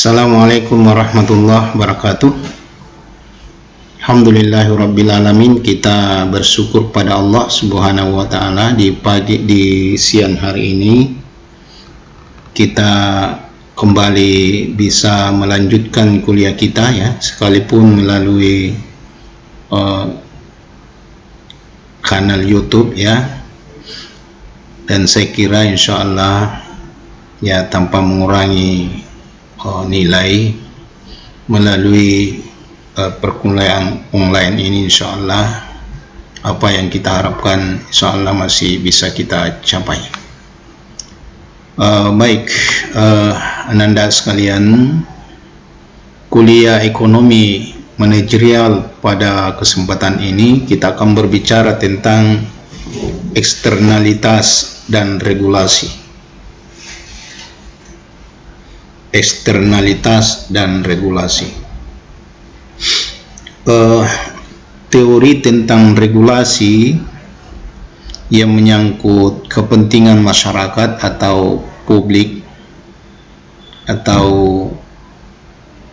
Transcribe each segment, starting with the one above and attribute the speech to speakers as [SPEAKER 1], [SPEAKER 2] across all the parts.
[SPEAKER 1] Assalamualaikum warahmatullahi wabarakatuh. Alhamdulillahirrabbilalamin. Kita bersyukur pada Allah subhanahu wa ta'ala di siang hari ini kita kembali bisa melanjutkan kuliah kita ya, sekalipun melalui kanal YouTube ya. Dan saya kira insyaallah ya, tanpa mengurangi nilai melalui perkuliahan online ini, insyaallah apa yang kita harapkan insyaallah masih bisa kita capai. Baik, ananda sekalian, kuliah ekonomi manajerial pada kesempatan ini kita akan berbicara tentang eksternalitas dan regulasi. Eksternalitas dan regulasi. Teori tentang regulasi yang menyangkut kepentingan masyarakat atau publik atau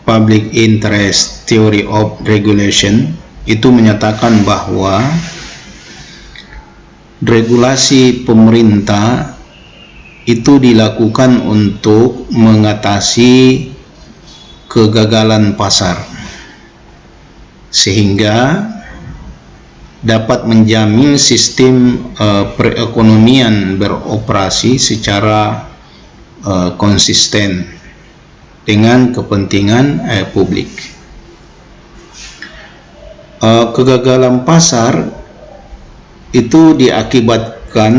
[SPEAKER 1] public interest theory of regulation itu menyatakan bahwa regulasi pemerintah itu dilakukan untuk mengatasi kegagalan pasar sehingga dapat menjamin sistem perekonomian beroperasi secara konsisten dengan kepentingan publik. Kegagalan pasar itu diakibatkan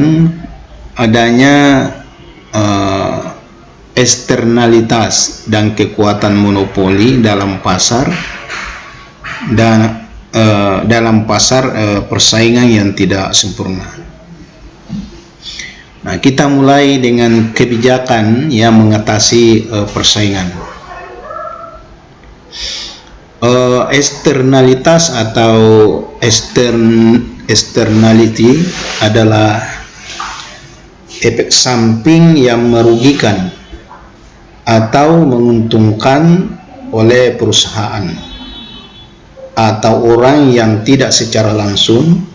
[SPEAKER 1] adanya eksternalitas dan kekuatan monopoli dalam pasar dan dalam pasar persaingan yang tidak sempurna. Nah, kita mulai dengan kebijakan yang mengatasi persaingan. Eksternalitas atau externality adalah efek samping yang merugikan atau menguntungkan oleh perusahaan atau orang yang tidak secara langsung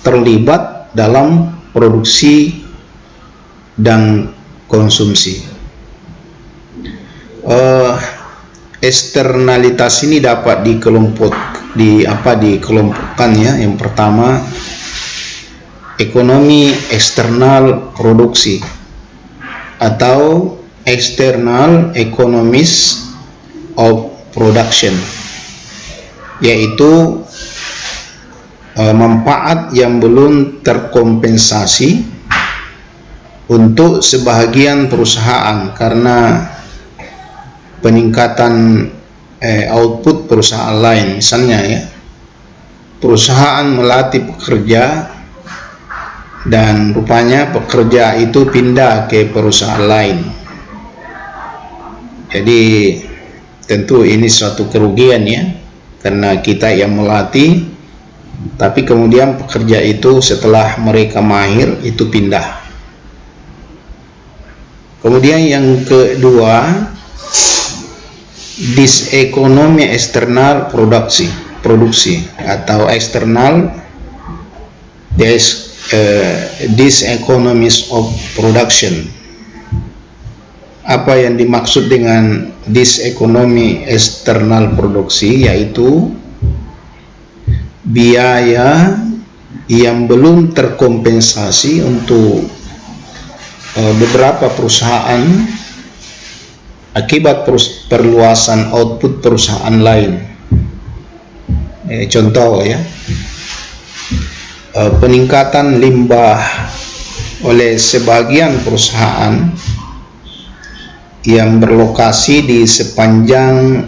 [SPEAKER 1] terlibat dalam produksi dan konsumsi. Eksternalitas ini dapat dikelompokkan ya. Yang pertama, ekonomi eksternal produksi atau external economies of production, yaitu manfaat yang belum terkompensasi untuk sebahagian perusahaan karena peningkatan output perusahaan lain. Misalnya ya, perusahaan melatih pekerja dan rupanya pekerja itu pindah ke perusahaan lain. Jadi tentu ini suatu kerugian ya, karena kita yang melatih, tapi kemudian pekerja itu setelah mereka mahir itu pindah. Kemudian yang kedua, disekonomi eksternal produksi atau eksternal diseconomies of production. Apa yang dimaksud dengan disekonomi eksternal produksi, yaitu biaya yang belum terkompensasi untuk beberapa perusahaan akibat perluasan output perusahaan lain. Contoh ya, peningkatan limbah oleh sebagian perusahaan yang berlokasi di sepanjang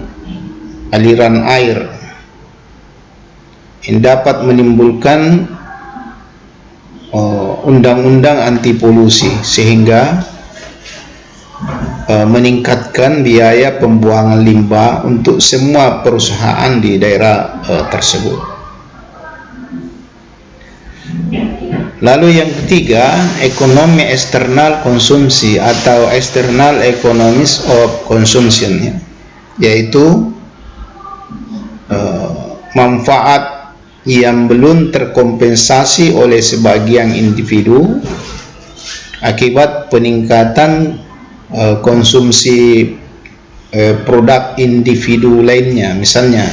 [SPEAKER 1] aliran air yang dapat menimbulkan undang-undang anti polusi sehingga meningkatkan biaya pembuangan limbah untuk semua perusahaan di daerah tersebut. Lalu yang ketiga, ekonomi eksternal konsumsi atau external economies of consumption, yaitu manfaat yang belum terkompensasi oleh sebagian individu akibat peningkatan konsumsi produk individu lainnya. Misalnya,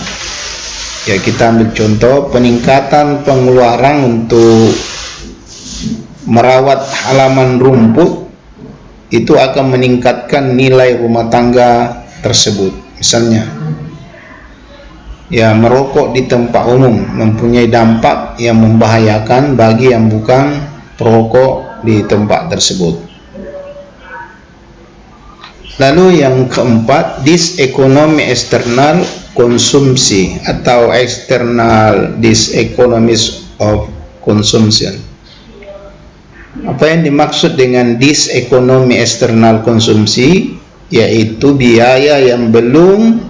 [SPEAKER 1] ya kita ambil contoh peningkatan pengeluaran untuk merawat halaman rumput itu akan meningkatkan nilai rumah tangga tersebut. Misalnya, ya merokok di tempat umum mempunyai dampak yang membahayakan bagi yang bukan perokok di tempat tersebut. Lalu yang keempat, disekonomi eksternal konsumsi atau external diseconomies of consumption. Apa yang dimaksud dengan disekonomi eksternal konsumsi? Yaitu biaya yang belum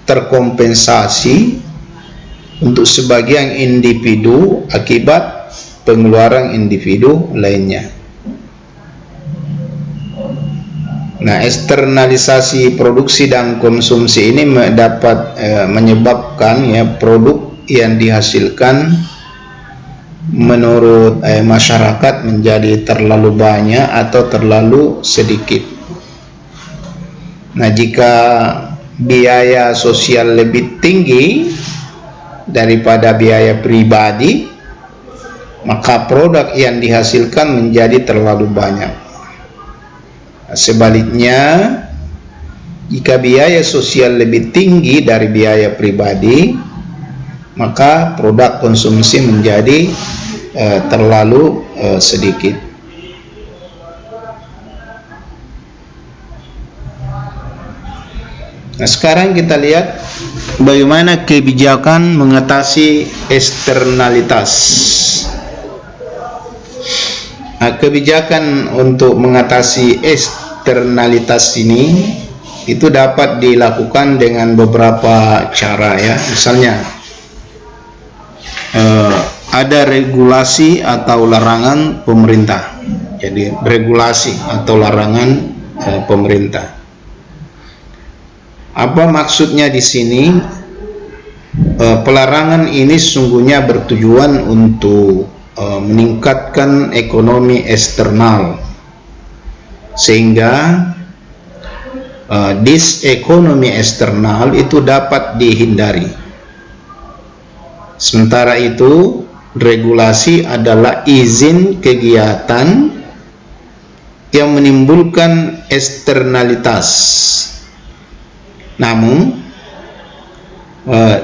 [SPEAKER 1] terkompensasi untuk sebagian individu akibat pengeluaran individu lainnya. Nah, eksternalisasi produksi dan konsumsi ini dapat menyebabkan ya produk yang dihasilkan menurut masyarakat menjadi terlalu banyak atau terlalu sedikit. Nah, jika biaya sosial lebih tinggi daripada biaya pribadi, maka produk yang dihasilkan menjadi terlalu banyak. Sebaliknya, jika biaya sosial lebih tinggi dari biaya pribadi, maka produk konsumsi menjadi terlalu sedikit. Nah, sekarang kita lihat bagaimana kebijakan mengatasi eksternalitas. Nah, kebijakan untuk mengatasi eksternalitas ini itu dapat dilakukan dengan beberapa cara ya. Misalnya, ada regulasi atau larangan pemerintah. Jadi regulasi atau larangan pemerintah. Apa maksudnya di sini? Pelarangan ini sungguhnya bertujuan untuk meningkatkan ekonomi eksternal, sehingga disekonomi eksternal itu dapat dihindari. Sementara itu, regulasi adalah izin kegiatan yang menimbulkan eksternalitas. Namun,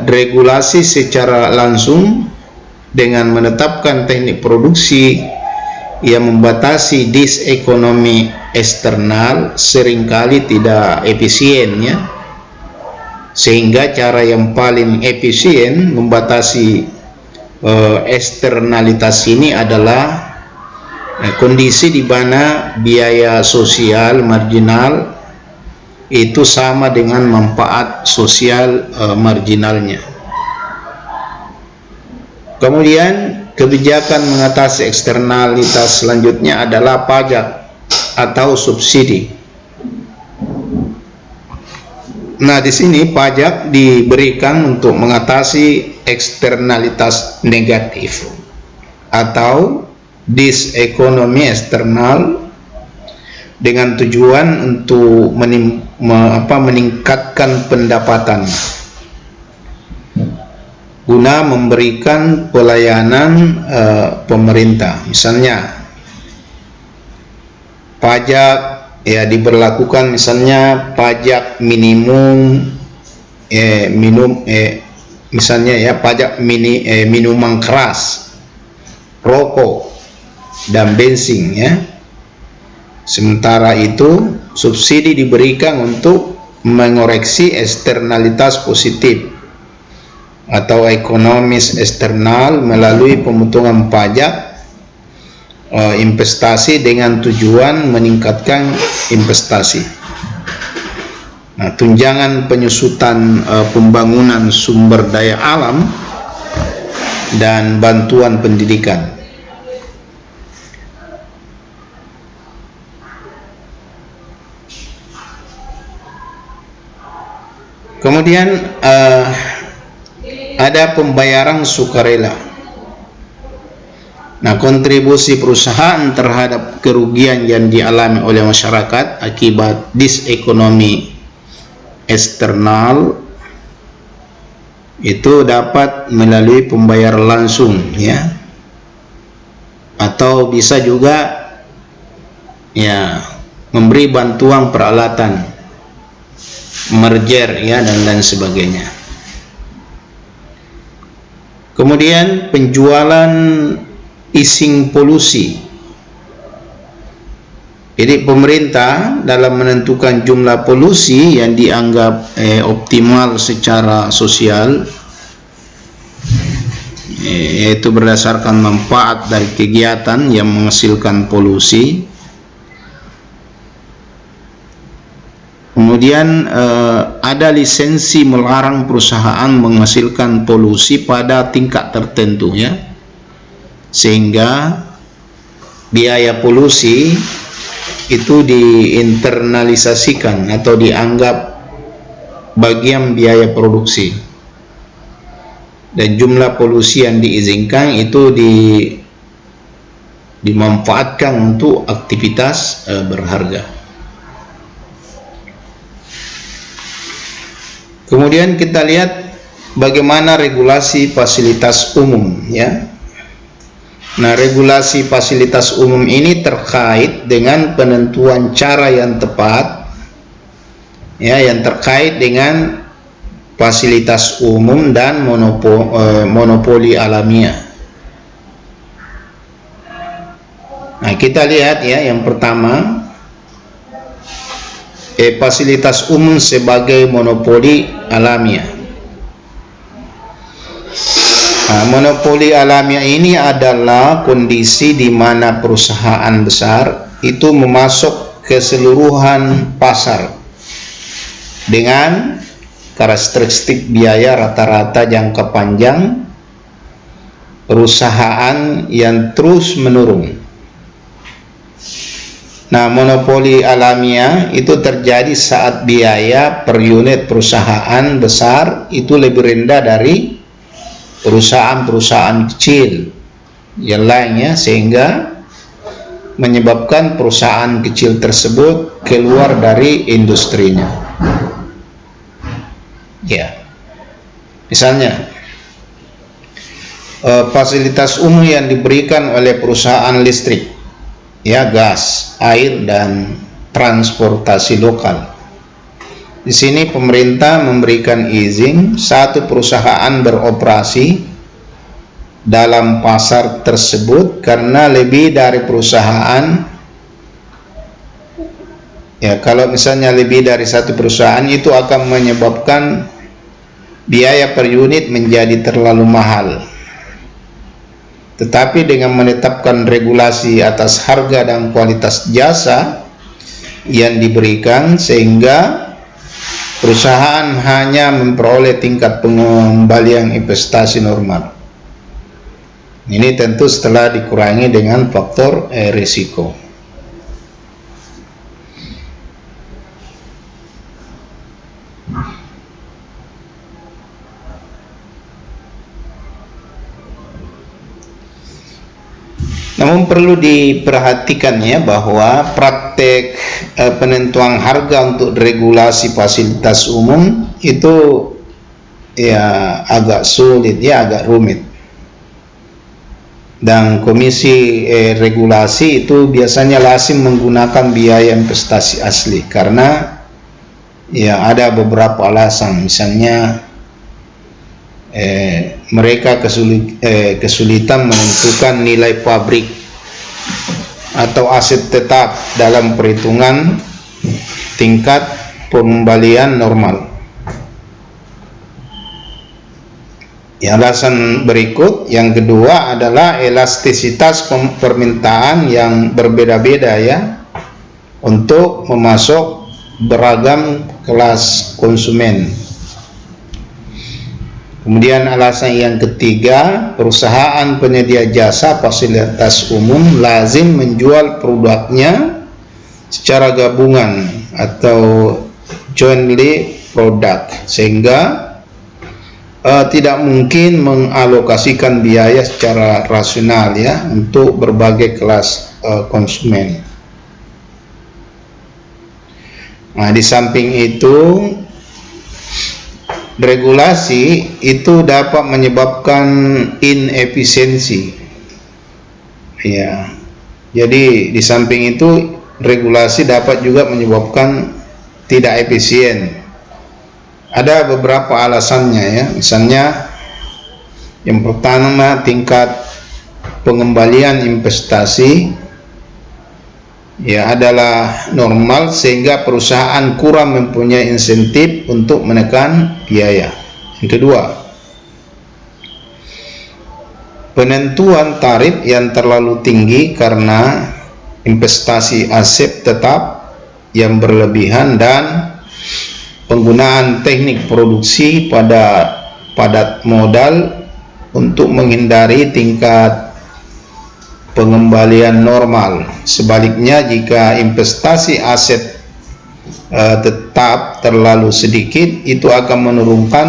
[SPEAKER 1] regulasi secara langsung dengan menetapkan teknik produksi yang membatasi disekonomi eksternal seringkali tidak efisien ya. Sehingga cara yang paling efisien membatasi eksternalitas ini adalah kondisi di mana biaya sosial marginal itu sama dengan manfaat sosial marginalnya. Kemudian kebijakan mengatasi eksternalitas selanjutnya adalah pajak atau subsidi. Nah, di sini pajak diberikan untuk mengatasi eksternalitas negatif atau disekonomi eksternal dengan tujuan untuk meningkatkan pendapatan guna memberikan pelayanan pemerintah. Misalnya, pajak ya diberlakukan, misalnya pajak minimum misalnya ya pajak minuman keras, rokok dan bensin ya. Sementara itu, subsidi diberikan untuk mengoreksi eksternalitas positif atau ekonomis eksternal melalui pemotongan pajak investasi dengan tujuan meningkatkan investasi. Nah, tunjangan penyusutan pembangunan sumber daya alam dan bantuan pendidikan. Kemudian ada pembayaran sukarela. Nah, kontribusi perusahaan terhadap kerugian yang dialami oleh masyarakat akibat disekonomi eksternal itu dapat melalui pembayaran langsung, ya, atau bisa juga ya memberi bantuan peralatan, merger, ya, dan lain sebagainya. Kemudian penjualan izin polusi. Jadi pemerintah dalam menentukan jumlah polusi yang dianggap optimal secara sosial, yaitu berdasarkan manfaat dari kegiatan yang menghasilkan polusi. Kemudian ada lisensi melarang perusahaan menghasilkan polusi pada tingkat tertentu, ya, sehingga biaya polusi itu diinternalisasikan atau dianggap bagian biaya produksi, dan jumlah polusi yang diizinkan itu dimanfaatkan untuk aktivitas berharga. Kemudian kita lihat bagaimana regulasi fasilitas umum, ya. Nah, regulasi fasilitas umum ini terkait dengan penentuan cara yang tepat, ya, yang terkait dengan fasilitas umum dan monopoli alamiah. Nah, kita lihat, ya, yang pertama, fasilitas umum sebagai monopoli alamiah. Nah, monopoli alamiah ini adalah kondisi di mana perusahaan besar itu memasuk keseluruhan pasar dengan karakteristik biaya rata-rata jangka panjang perusahaan yang terus menurun. Nah, monopoli alamiah itu terjadi saat biaya per unit perusahaan besar itu lebih rendah dari perusahaan-perusahaan kecil yang lainnya, sehingga menyebabkan perusahaan kecil tersebut keluar dari industrinya. Ya, misalnya fasilitas umum yang diberikan oleh perusahaan listrik, ya, gas, air, dan transportasi lokal. Di sini pemerintah memberikan izin satu perusahaan beroperasi dalam pasar tersebut karena lebih dari perusahaan, ya, kalau misalnya lebih dari satu perusahaan itu akan menyebabkan biaya per unit menjadi terlalu mahal. Tetapi dengan menetapkan regulasi atas harga dan kualitas jasa yang diberikan, sehingga perusahaan hanya memperoleh tingkat pengembalian investasi normal. Ini tentu setelah dikurangi dengan faktor risiko. Namun perlu diperhatikan, ya, bahwa praktek penentuan harga untuk regulasi fasilitas umum itu, ya, agak sulit, ya, agak rumit. Dan komisi regulasi itu biasanya lazim menggunakan biaya investasi asli karena, ya, ada beberapa alasan. Misalnya mereka kesulitan menentukan nilai pabrik atau aset tetap dalam perhitungan tingkat pengembalian normal. Alasan berikut yang kedua adalah elastisitas permintaan yang berbeda-beda, ya, untuk memasok beragam kelas konsumen. Kemudian alasan yang ketiga, perusahaan penyedia jasa fasilitas umum lazim menjual produknya secara gabungan atau jointly produk, sehingga tidak mungkin mengalokasikan biaya secara rasional ya untuk berbagai kelas konsumen. Nah, di samping itu regulasi itu dapat menyebabkan inefisiensi. Ya. Jadi di samping itu regulasi dapat juga menyebabkan tidak efisien. Ada beberapa alasannya ya. Misalnya yang pertama, tingkat pengembalian investasi ya adalah normal, sehingga perusahaan kurang mempunyai insentif untuk menekan biaya. Yang kedua, penentuan tarif yang terlalu tinggi karena investasi aset tetap yang berlebihan dan penggunaan teknik produksi pada padat modal untuk menghindari tingkat pengembalian normal. Sebaliknya, jika investasi aset tetap terlalu sedikit, itu akan menurunkan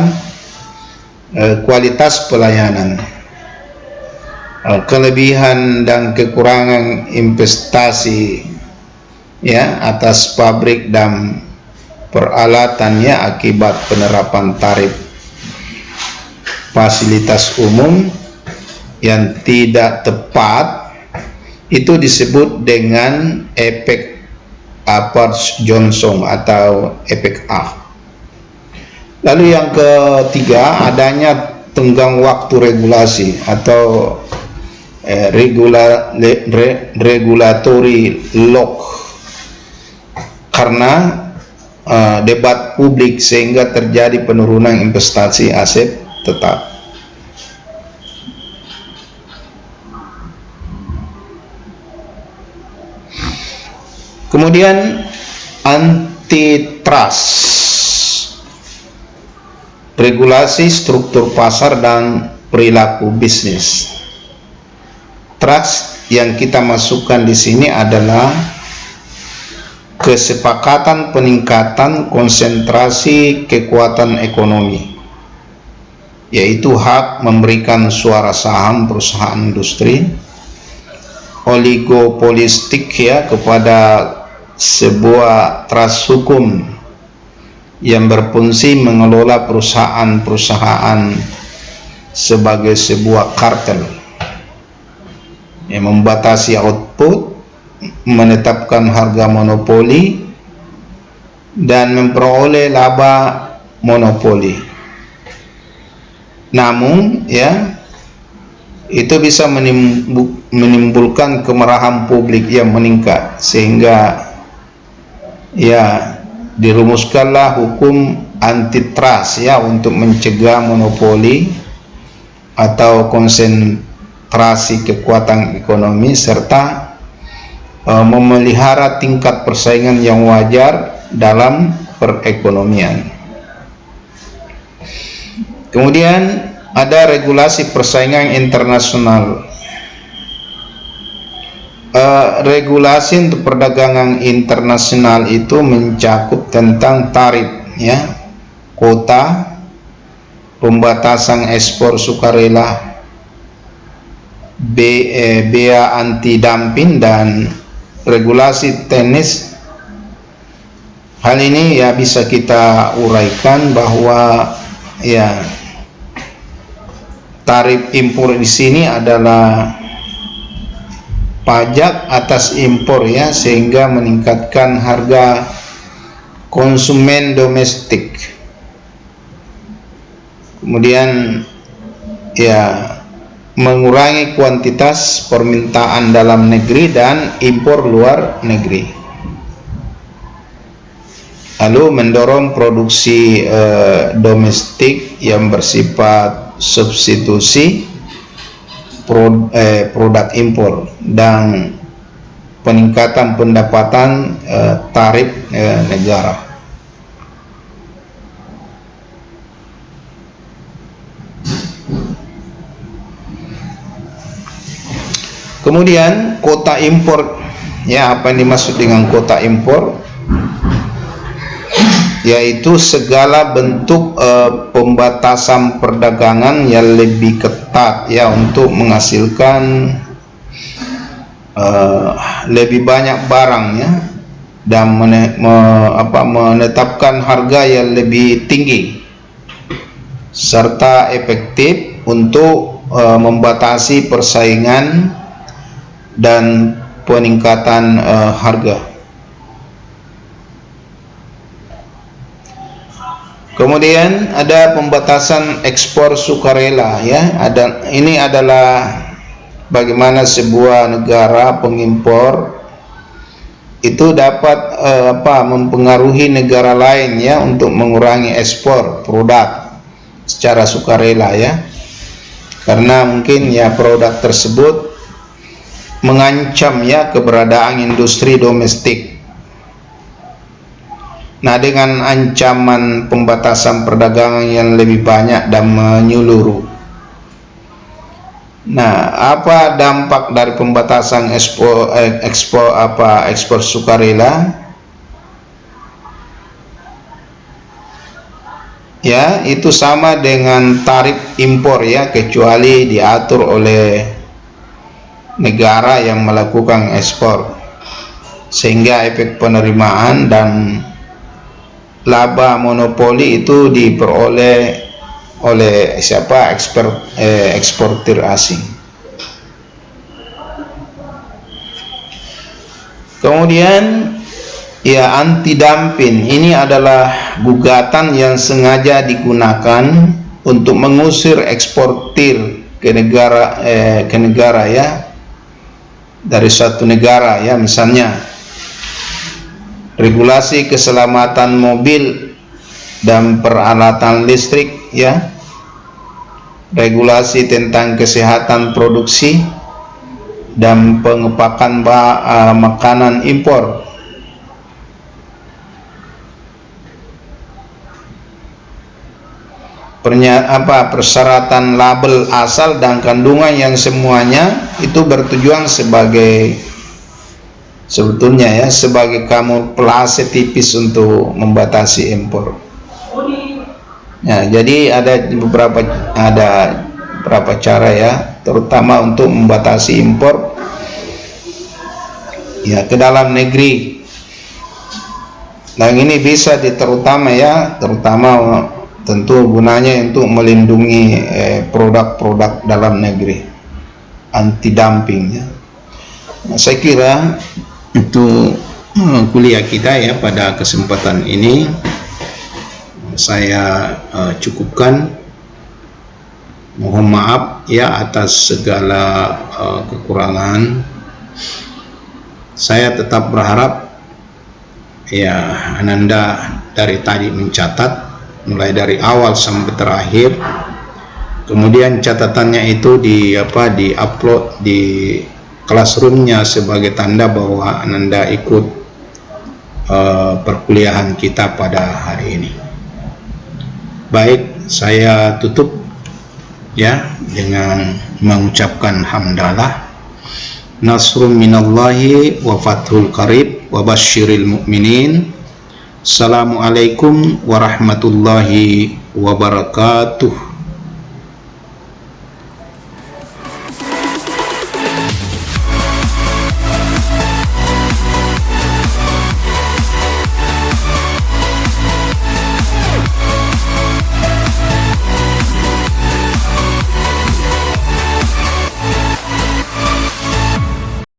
[SPEAKER 1] kualitas pelayanan. Kelebihan dan kekurangan investasi ya atas pabrik dan peralatannya akibat penerapan tarif fasilitas umum yang tidak tepat itu disebut dengan efek Appert-Johnson atau efek A. Lalu yang ketiga, adanya tenggang waktu regulasi atau regulatory lock karena debat publik, sehingga terjadi penurunan investasi aset tetap. Kemudian antitrust, regulasi struktur pasar dan perilaku bisnis. Trust yang kita masukkan di sini adalah kesepakatan peningkatan konsentrasi kekuatan ekonomi, yaitu hak memberikan suara saham perusahaan industri oligopolistik ya kepada sebuah trust hukum yang berfungsi mengelola perusahaan-perusahaan sebagai sebuah kartel yang membatasi output, menetapkan harga monopoli, dan memperoleh laba monopoli. Namun ya itu bisa menimbulkan kemarahan publik yang meningkat, sehingga ya dirumuskanlah hukum antitrust ya untuk mencegah monopoli atau konsentrasi kekuatan ekonomi, serta memelihara tingkat persaingan yang wajar dalam perekonomian. Kemudian ada regulasi persaingan internasional. Regulasi untuk perdagangan internasional itu mencakup tentang tarif ya, kuota, pembatasan ekspor sukarela, bea anti dumping, dan regulasi teknis. Hal ini ya bisa kita uraikan bahwa ya tarif impor di sini adalah pajak atas impor ya, sehingga meningkatkan harga konsumen domestik. Kemudian ya mengurangi kuantitas permintaan dalam negeri dan impor luar negeri. Lalu mendorong produksi domestik yang bersifat substitusi produk impor dan peningkatan pendapatan tarif negara. Kemudian kuota impor ya, apa yang dimaksud dengan kuota impor? yaitu segala bentuk pembatasan perdagangan yang lebih ketat ya, untuk menghasilkan lebih banyak barang ya, dan menetapkan harga yang lebih tinggi serta efektif untuk membatasi persaingan dan peningkatan harga. Kemudian ada pembatasan ekspor sukarela ya. Ini adalah bagaimana sebuah negara pengimpor itu dapat mempengaruhi negara lain ya, untuk mengurangi ekspor produk secara sukarela ya, karena mungkin ya produk tersebut mengancam ya keberadaan industri domestik. Nah, dengan ancaman pembatasan perdagangan yang lebih banyak dan menyeluruh. Nah, apa dampak dari pembatasan ekspor sukarela? Ya, itu sama dengan tarif impor ya, kecuali diatur oleh negara yang melakukan ekspor, sehingga efek penerimaan dan laba monopoli itu diperoleh oleh eksportir asing. Kemudian ya, anti dumping ini adalah gugatan yang sengaja digunakan untuk mengusir eksportir ke negara ya, dari suatu negara ya, misalnya regulasi keselamatan mobil dan peralatan listrik ya, regulasi tentang kesehatan produksi dan pengepakan makanan impor. Persyaratan label asal dan kandungan yang semuanya itu bertujuan sebetulnya ya sebagai kamuflase tipis untuk membatasi impor. Ya, jadi ada beberapa cara ya, terutama untuk membatasi impor ya ke dalam negeri. Nah, ini bisa terutama tentu gunanya untuk melindungi produk-produk dalam negeri, anti dumping ya. Nah, saya kira itu kuliah kita ya pada kesempatan ini saya cukupkan. Mohon maaf ya atas segala kekurangan. Saya tetap berharap ya Ananda dari tadi mencatat mulai dari awal sampai terakhir, kemudian catatannya itu di-upload di classroomnya sebagai tanda bahwa Ananda ikut perkuliahan kita pada hari ini. Baik, saya tutup ya dengan mengucapkan hamdalah. Nasrun minallahi wa fathul qarib wa basyiril mu'minin. Assalamualaikum warahmatullahi wabarakatuh.